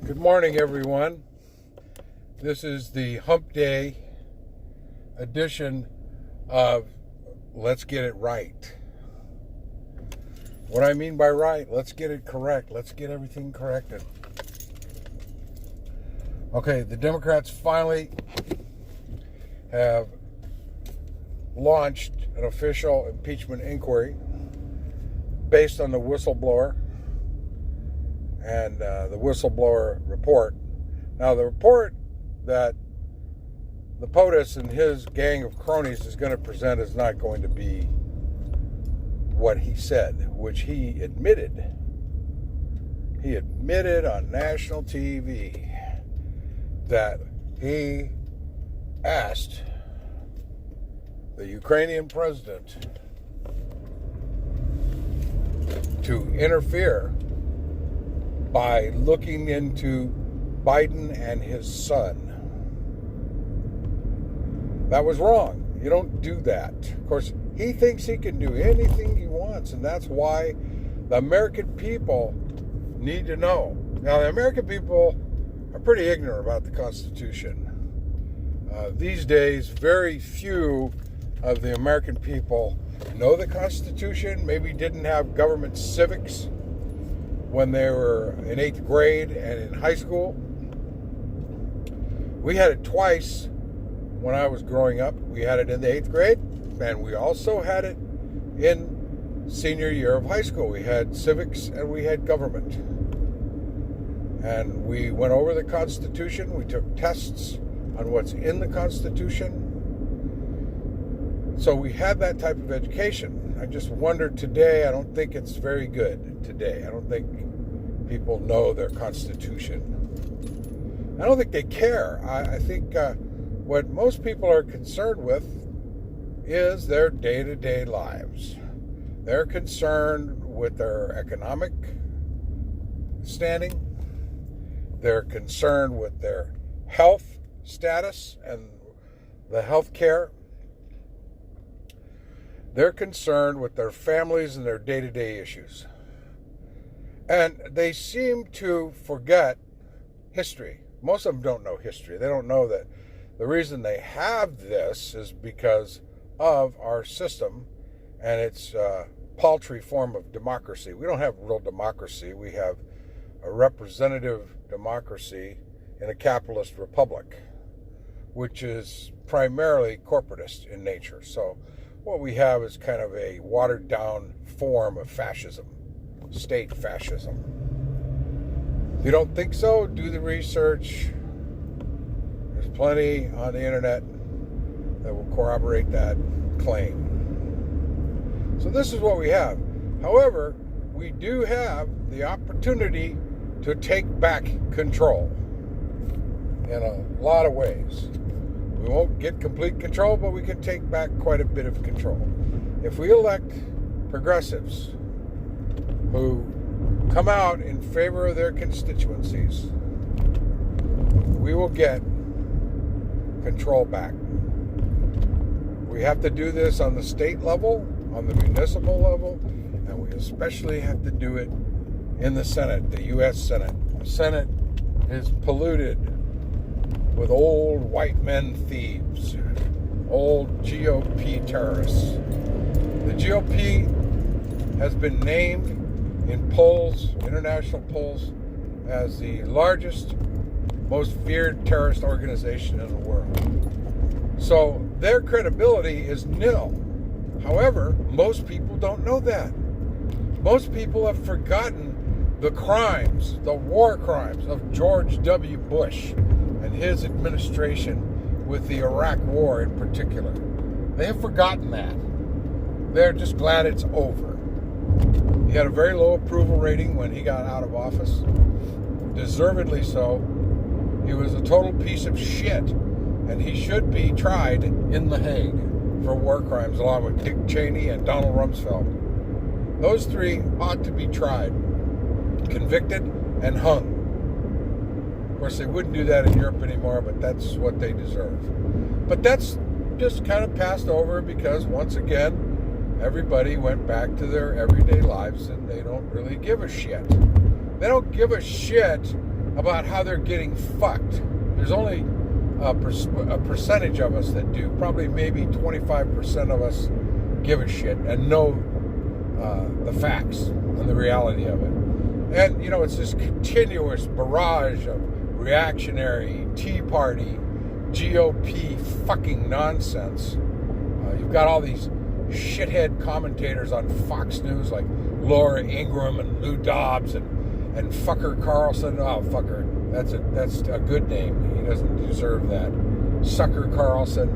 Good morning, everyone. This is the Hump Day edition of Let's Get It Right. What I mean by right, let's get it correct. Let's get everything corrected. Okay, the Democrats finally have launched an official impeachment inquiry based on the whistleblower and the whistleblower report. Now, the report that the POTUS and his gang of cronies is going to present is not going to be what he said, which he admitted. He admitted on national TV that he asked the Ukrainian president to interfere by looking into Biden and his son. That was wrong. You don't do that. Of course, he thinks he can do anything he wants, and that's why the American people need to know. Now, the American people are pretty ignorant about the Constitution. These days, very few of the American people know the Constitution, maybe didn't have government civics when they were in 8th grade and in high school. We had it twice when I was growing up. We had it in the 8th grade, and we also had it in senior year of high school. We had civics and we had government. And we went over the Constitution. We took tests on what's in the Constitution. So we had that type of education. I just wonder today, I don't think it's very good today. I don't think people know their Constitution. I don't think they care. I think what most people are concerned with is their day-to-day lives. They're concerned with their economic standing. They're concerned with their health status and the health care. They're concerned with their families and their day-to-day issues. And they seem to forget history. Most of them don't know history. They don't know that the reason they have this is because of our system and its paltry form of democracy. We don't have real democracy. We have a representative democracy in a capitalist republic, which is primarily corporatist in nature. So what we have is kind of a watered-down form of fascism, state fascism. If you don't think so, do the research. There's plenty on the internet that will corroborate that claim. So this is what we have. However, we do have the opportunity to take back control in a lot of ways. We won't get complete control, but we can take back quite a bit of control. If we elect progressives who come out in favor of their constituencies, we will get control back. We have to do this on the state level, on the municipal level, and we especially have to do it in the Senate, the U.S. Senate. The Senate is polluted with old white men thieves, old GOP terrorists. The GOP has been named in polls, international polls, as the largest, most feared terrorist organization in the world. So their credibility is nil. However, most people don't know that. Most people have forgotten the crimes, the war crimes of George W. Bush and his administration with the Iraq War in particular. They have forgotten that. They're just glad it's over. He had a very low approval rating when he got out of office. Deservedly so. He was a total piece of shit, and he should be tried in The Hague for war crimes along with Dick Cheney and Donald Rumsfeld. Those three ought to be tried, convicted, and hung. Of course, they wouldn't do that in Europe anymore, but that's what they deserve. But that's just kind of passed over because, once again, everybody went back to their everyday lives and they don't really give a shit. They don't give a shit about how they're getting fucked. There's only a percentage of us that do. Probably maybe 25% of us give a shit and know the facts and the reality of it. And, you know, it's this continuous barrage of reactionary, Tea Party, GOP fucking nonsense. You've got all these shithead commentators on Fox News like Laura Ingraham and Lou Dobbs and Fucker Carlson. Oh, Fucker. That's a good name. He doesn't deserve that. Sucker Carlson.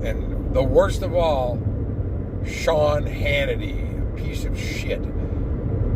And the worst of all, Sean Hannity, a piece of shit.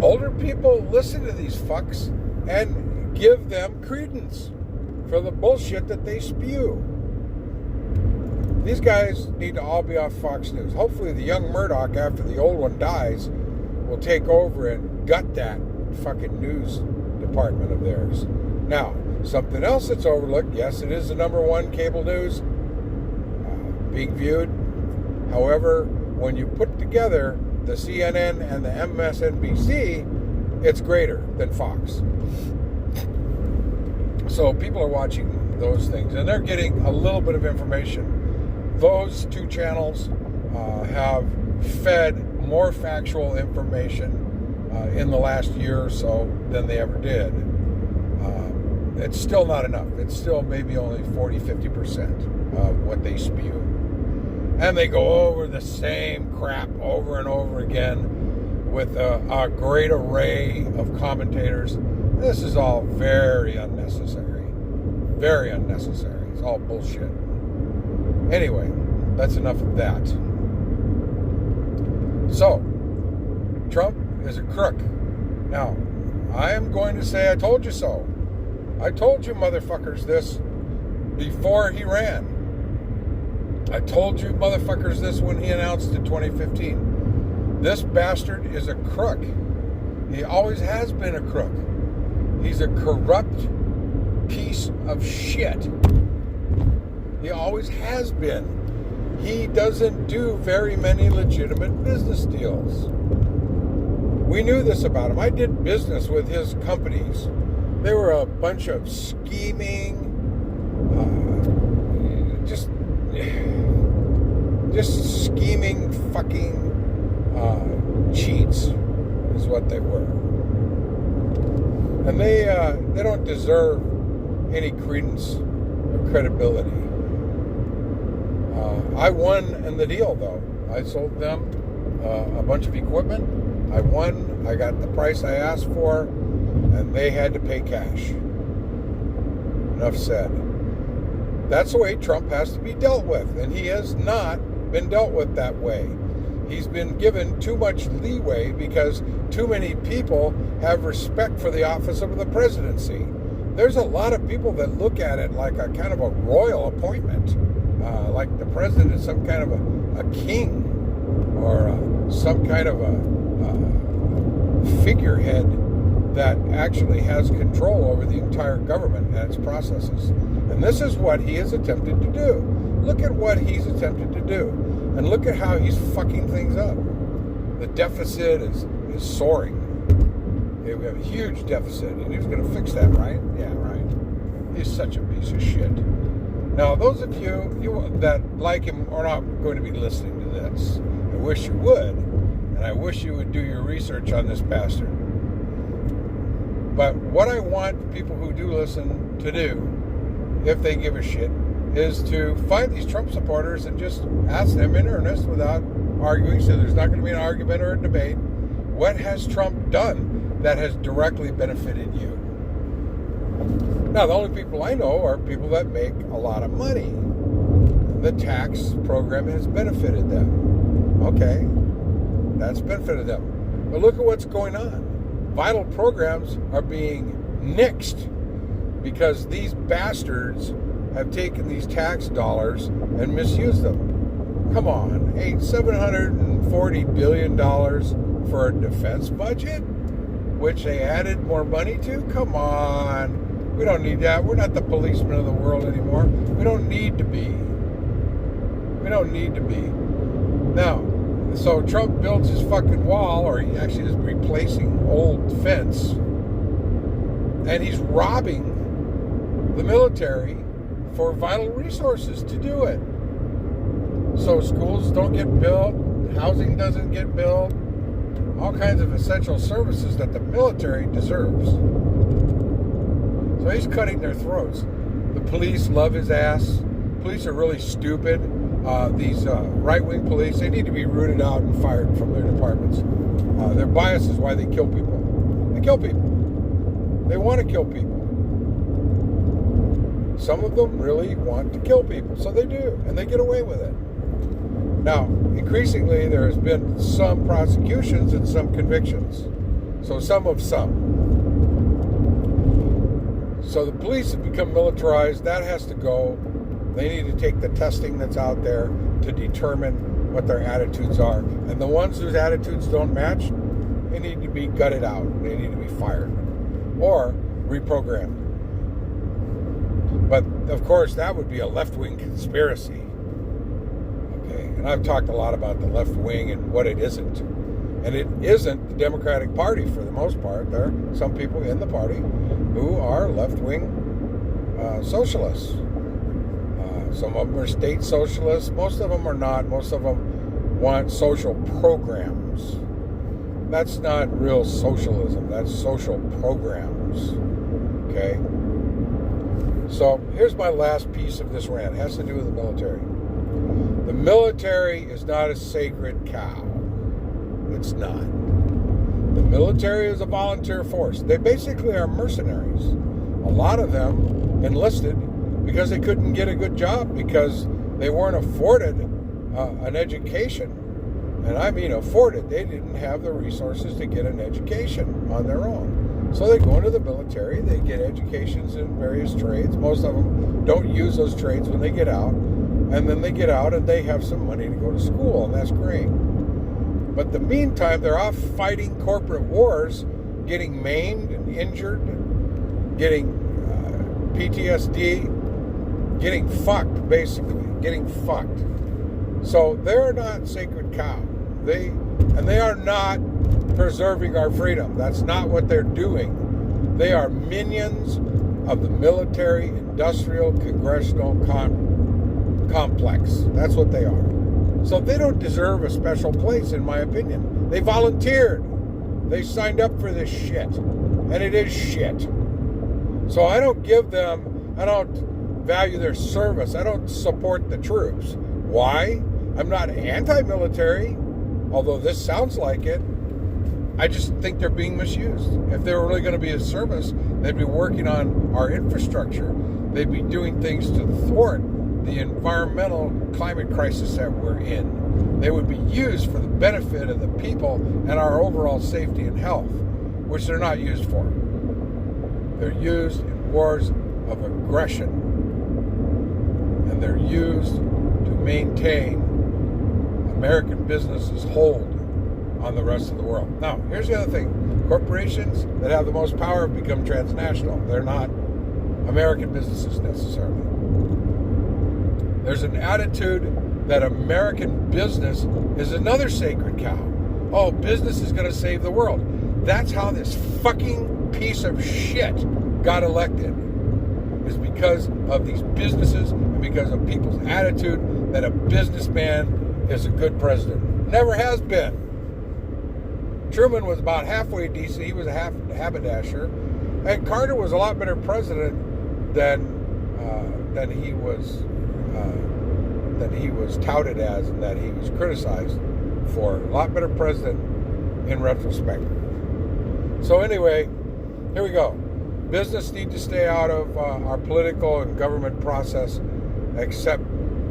Older people listen to these fucks and give them credence for the bullshit that they spew. These guys need to all be off Fox News. Hopefully the young Murdoch, after the old one dies, will take over and gut that fucking news department of theirs. Now, something else that's overlooked, yes, it is the number one cable news, being viewed. However, when you put together the CNN and the MSNBC, it's greater than Fox. So people are watching those things, and they're getting a little bit of information. Those two channels have fed more factual information in the last year or so than they ever did. It's still not enough. It's still maybe only 40-50% of what they spew. And they go over the same crap over and over again with a great array of commentators. This is all very unnecessary. Very unnecessary. It's all bullshit. Anyway, that's enough of that. So, Trump is a crook. Now, I am going to say I told you so. I told you motherfuckers this before he ran. I told you motherfuckers this when he announced in 2015. This bastard is a crook. He always has been a crook. He's a corrupt piece of shit. He always has been. He doesn't do very many legitimate business deals. We knew this about him. I did business with his companies. They were a bunch of scheming, just scheming fucking cheats is what they were. And they don't deserve any credence or credibility. I won in the deal, though. I sold them a bunch of equipment. I won. I got the price I asked for, and they had to pay cash. Enough said. That's the way Trump has to be dealt with, and he has not been dealt with that way. He's been given too much leeway because too many people have respect for the office of the presidency. There's a lot of people that look at it like a kind of a royal appointment, like the president is some kind of a king or some kind of a figurehead that actually has control over the entire government and its processes. And this is what he has attempted to do. Look at what he's attempted to do. And look at how he's fucking things up. The deficit is soaring. We have a huge deficit, and he's going to fix that, right? Yeah, right. He's such a piece of shit. Now, those of you that like him are not going to be listening to this. I wish you would, and I wish you would do your research on this bastard. But what I want people who do listen to do, if they give a shit, is to find these Trump supporters and just ask them in earnest without arguing, so there's not going to be an argument or a debate. What has Trump done that has directly benefited you? Now, the only people I know are people that make a lot of money. The tax program has benefited them. Okay, that's benefited them. But look at what's going on. Vital programs are being nixed because these bastards have taken these tax dollars and misused them. Come on, hey, $740 billion for a defense budget, which they added more money to? Come on. We don't need that. We're not the policemen of the world anymore. We don't need to be. We don't need to be. Now, so Trump builds his fucking wall, or he actually is replacing old fence. And he's robbing the military for vital resources to do it. So schools don't get built, housing doesn't get built, all kinds of essential services that the military deserves. So he's cutting their throats. The police love his ass. Police are really stupid. These right-wing police, they need to be rooted out and fired from their departments. Their bias is why they kill people. They kill people. They want to kill people. Some of them really want to kill people, so they do, and they get away with it. Now, increasingly, there has been some prosecutions and some convictions. So some of some. So the police have become militarized. That has to go. They need to take the testing that's out there to determine what their attitudes are. And the ones whose attitudes don't match, they need to be gutted out. They need to be fired or reprogrammed. But, of course, that would be a left-wing conspiracy. Okay, and I've talked a lot about the left wing and what it isn't. And it isn't the Democratic Party for the most part. There are some people in the party who are left-wing socialists. Some of them are state socialists. Most of them are not. Most of them want social programs. That's not real socialism. That's social programs. Okay? So here's my last piece of this rant. It has to do with the military. The military is not a sacred cow. It's not. The military is a volunteer force. They basically are mercenaries. A lot of them enlisted because they couldn't get a good job because they weren't afforded an education. And I mean afforded. They didn't have the resources to get an education on their own. So they go into the military. They get educations in various trades. Most of them don't use those trades when they get out. And then they get out and they have some money to go to school, and that's great. But in the meantime, they're off fighting corporate wars, getting maimed and injured, getting PTSD, getting fucked, basically, getting fucked. So they're not sacred cow. They are not preserving our freedom. That's not what they're doing. They are minions of the military, industrial, congressional complex. That's what they are. So they don't deserve a special place, in my opinion. They volunteered. They signed up for this shit. And it is shit. So I don't value their service. I don't support the troops. Why? I'm not anti-military, although this sounds like it. I just think they're being misused. If they were really going to be a service, they'd be working on our infrastructure. They'd be doing things to thwart the environmental climate crisis that we're in. They would be used for the benefit of the people and our overall safety and health, which they're not used for. They're used in wars of aggression, and they're used to maintain American businesses' hold on the rest of the world. Now, here's the other thing. Corporations that have the most power have become transnational. They're not American businesses necessarily. There's an attitude that American business is another sacred cow. Oh, business is going to save the world. That's how this fucking piece of shit got elected. Is because of these businesses and because of people's attitude that a businessman is a good president. Never has been. Truman was about halfway decent. He was a haberdasher. And Carter was a lot better president than he was touted as and that he was criticized for. A lot better president in retrospect. So anyway, here we go. Business need to stay out of our political and government process, except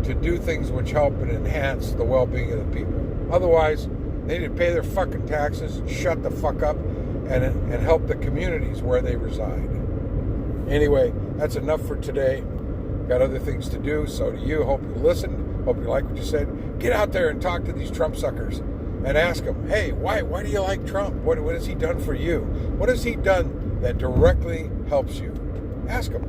to do things which help and enhance the well-being of the people. Otherwise, they need to pay their fucking taxes, shut the fuck up, and help the communities where they reside. Anyway, that's enough for today. Got other things to do, so do you. Hope you listened. Hope you like what you said. Get out there and talk to these Trump suckers and ask them, hey, why do you like Trump? What has he done for you? What has he done that directly helps you? Ask them.